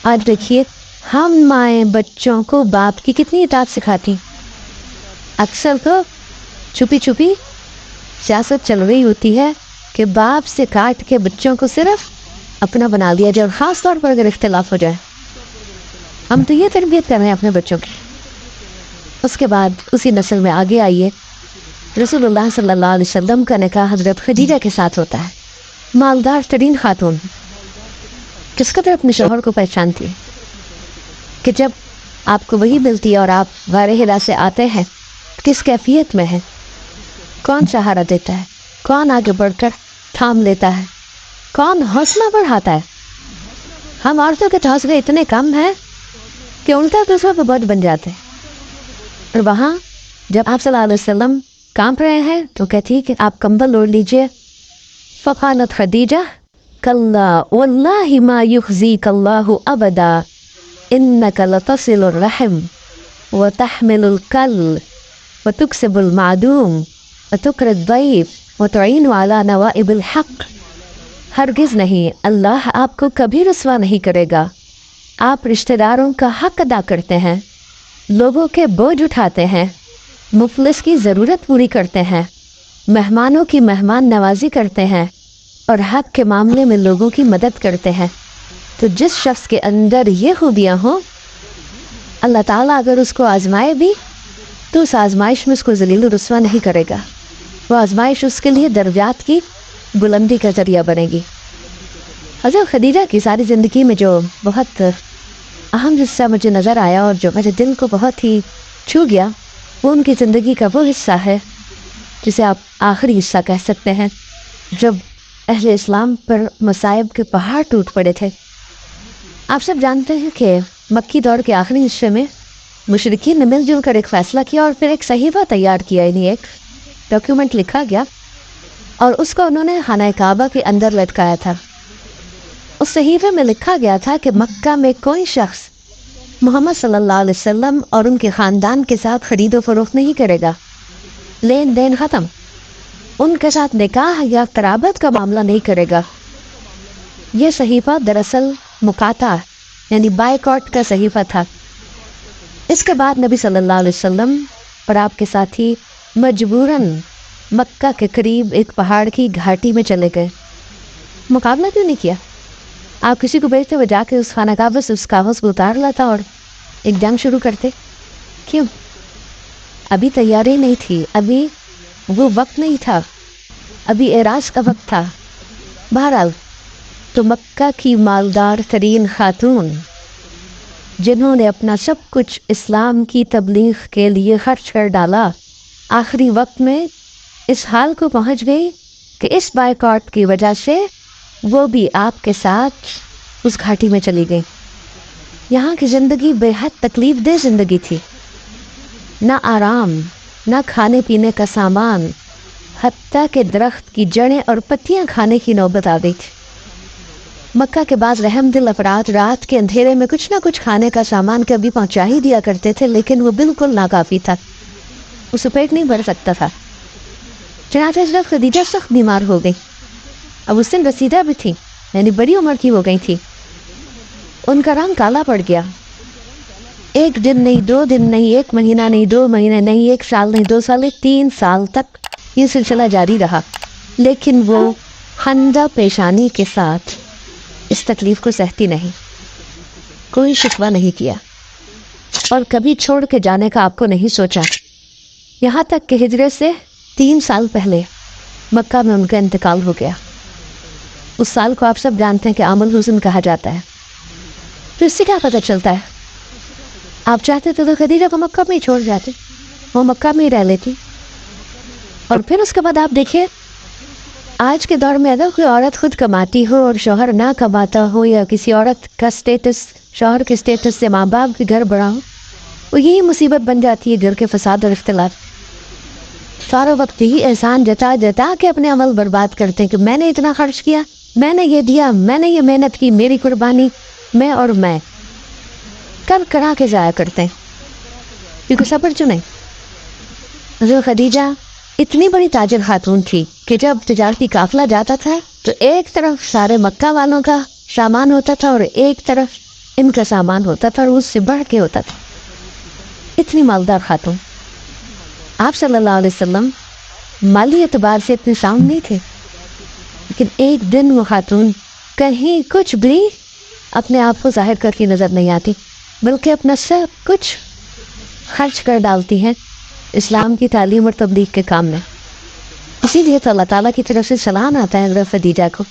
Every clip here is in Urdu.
آج دیکھیے ہم مائیں بچوں کو باپ کی کتنی اطاعت سکھاتی، اکثر تو چھپی چھپی سیاست چل رہی ہوتی ہے کہ باپ سے کاٹ کے بچوں کو صرف اپنا بنا لیا جائے، اور خاص طور پر اگر اختلاف ہو جائے. ہم تو یہ تربیت کر رہے ہیں اپنے بچوں کی. اس کے بعد اسی نسل میں آگے آئیے، رسول اللہ صلی اللہ علیہ وسلم کا نکاح حضرت خدیجہ کے ساتھ ہوتا ہے. مالدار ترین خاتون، کس قدر اپنے شوہر کو پہچانتی ہے کہ جب آپ کو وہی ملتی ہے اور آپ غار حرا سے آتے ہیں کس کیفیت میں ہے، کون سہارا دیتا ہے، کون آگے بڑھ کر تھام لیتا ہے، کون حوصلہ بڑھاتا ہے. ہم عورتوں کے حوصلے اتنے کم ہیں کہ الٹا دوسروں پہ بوجھ بن جاتے ہیں. اور وہاں جب آپ صلی اللہ علیہ وسلم کانپ رہے ہیں تو کہتی کہ آپ کمبل اوڑھ لیجئے. فقالت خدیجہ کلا واللہ ما یخزیک اللہ ابدا انک لتصل الرحم وتحمل الکل وتکسب المعدوم وتکر الضیف وتعین علی نوائب الحق. ہرگز نہیں، اللہ آپ کو کبھی رسوا نہیں کرے گا. آپ رشتہ داروں کا حق ادا کرتے ہیں، لوگوں کے بوجھ اٹھاتے ہیں، مفلس کی ضرورت پوری کرتے ہیں، مہمانوں کی مہمان نوازی کرتے ہیں، اور حق کے معاملے میں لوگوں کی مدد کرتے ہیں. تو جس شخص کے اندر یہ خوبیاں ہوں، اللہ تعالیٰ اگر اس کو آزمائے بھی تو اس آزمائش میں اس کو ذلیل و رسوا نہیں کرے گا. وہ آزمائش اس کے لیے درجات کی بلندی کا ذریعہ بنے گی. حضرت خدیجہ کی ساری زندگی میں جو بہت اہم حصہ مجھے نظر آیا اور جو میرے دل کو بہت ہی چھو گیا، وہ ان کی زندگی کا وہ حصہ ہے جسے آپ آخری حصہ کہہ سکتے ہیں، جب اہل اسلام پر مصائب کے پہاڑ ٹوٹ پڑے تھے. آپ سب جانتے ہیں کہ مکی دور کے آخری حصے میں مشرکین نے مل جل کر ایک فیصلہ کیا اور پھر ایک صحیفہ تیار کیا، یعنی ایک ڈاکیومنٹ لکھا گیا اور اس کو انہوں نے خانہ کعبہ کے اندر لٹکایا تھا. اس صحیفے میں لکھا گیا تھا کہ مکہ میں کوئی شخص محمد صلی اللہ علیہ وسلم اور ان کے خاندان کے ساتھ خرید و فروخت نہیں کرے گا، لین دین ختم، ان کے ساتھ نکاح یا قرابت کا معاملہ نہیں کرے گا. یہ صحیفہ دراصل مقاطعہ یعنی بائیکاٹ کا صحیفہ تھا. اس کے بعد نبی صلی اللہ علیہ وسلم اور آپ کے ساتھی مجبوراً مکہ کے قریب ایک پہاڑ کی گھاٹی میں چلے گئے. مقابلہ کیوں نہیں کیا؟ آپ کسی کو بھیجتے وہ جا کے اس خانہ کعبہ سے اس کاغذ کو اتار لاتا اور ایک جنگ شروع کرتے. کیوں؟ ابھی تیاری نہیں تھی، ابھی وہ وقت نہیں تھا، ابھی اعراض کا وقت تھا. بہرحال تو مکہ کی مالدار ترین خاتون جنہوں نے اپنا سب کچھ اسلام کی تبلیغ کے لیے خرچ کر ڈالا، آخری وقت میں اس حال کو پہنچ گئی کہ اس بائیکاٹ کی وجہ سے وہ بھی آپ کے ساتھ اس گھاٹی میں چلی گئی. یہاں کی زندگی بے حد تکلیف دہ زندگی تھی، نہ آرام، نہ کھانے پینے کا سامان، حتیٰ کہ درخت کی جڑیں اور پتیاں کھانے کی نوبت آ گئی تھی. مکہ کے بعض رحم دل افراد رات کے اندھیرے میں کچھ نہ کچھ کھانے کا سامان کبھی پہنچا ہی دیا کرتے تھے، لیکن وہ بالکل ناکافی تھا، اس سے پیٹ نہیں بھر سکتا تھا. چنانچہ حضرت خدیجہ سخت بیمار ہو گئی. اب اس دن رسیدہ بھی تھی، یعنی بڑی عمر کی ہو گئی تھی. ان کا رنگ کالا پڑ گیا. ایک دن نہیں، 2 دن نہیں، 1 مہینہ نہیں، 2 مہینے نہیں، 1 سال نہیں، 2 سال نہیں، 3 سال تک یہ سلسلہ جاری رہا. لیکن وہ خندہ پیشانی کے ساتھ اس تکلیف کو سہتی نہیں، کوئی شکوہ نہیں کیا اور کبھی چھوڑ کے جانے کا آپ کو نہیں سوچا. یہاں تک کہ ہجرت سے 3 سال پہلے مکہ میں ان کا انتقال ہو گیا. اس سال کو آپ سب جانتے ہیں کہ عام الحزن کہا جاتا ہے. تو اس سے کیا پتہ چلتا ہے؟ آپ چاہتے تو خدیجہ کو مکہ میں ہی چھوڑ جاتے، وہ مکہ میں ہی رہ لیتی. اور پھر اس کے بعد آپ دیکھیں، آج کے دور میں اگر کوئی عورت خود کماتی ہو اور شوہر نہ کماتا ہو، یا کسی عورت کا سٹیٹس شوہر کے سٹیٹس سے ماں باپ کے گھر بڑا ہو، وہ یہی مصیبت بن جاتی ہے، گھر کے فساد اور اختلاف. سارا وقت یہی احسان جتا جتا کے اپنے عمل برباد کرتے ہیں کہ میں نے اتنا خرچ کیا، میں نے یہ دیا، میں نے یہ محنت کی، میری قربانی، میں اور میں کر کرا کے ضائع کرتے ہیں کیونکہ صبر جو نہیں. حضرت خدیجہ اتنی بڑی تاجر خاتون تھی کہ جب تجارتی قافلہ جاتا تھا تو ایک طرف سارے مکہ والوں کا سامان ہوتا تھا اور ایک طرف ان کا سامان ہوتا تھا اور اس سے بڑھ کے ہوتا تھا. اتنی مالدار خاتون. آپ صلی اللہ علیہ وسلم مالی اعتبار سے اتنے ساؤنڈ نہیں تھے، لیکن ایک دن وہ خاتون کہیں کچھ بھی اپنے آپ کو ظاہر کر کے نظر نہیں آتی، بلکہ اپنا سب کچھ خرچ کر ڈالتی ہیں اسلام کی تعلیم اور تبلیغ کے کام میں. اسی لیے تو اللہ تعالیٰ کی طرف سے سلام آتا ہے حضرت خدیجہ کو.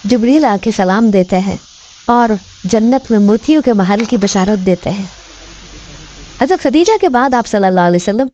جبریل آ کے سلام دیتے ہیں اور جنت میں موتیوں کے محل کی بشارت دیتے ہیں. حضرت خدیجہ کے بعد آپ صلی اللہ علیہ وسلم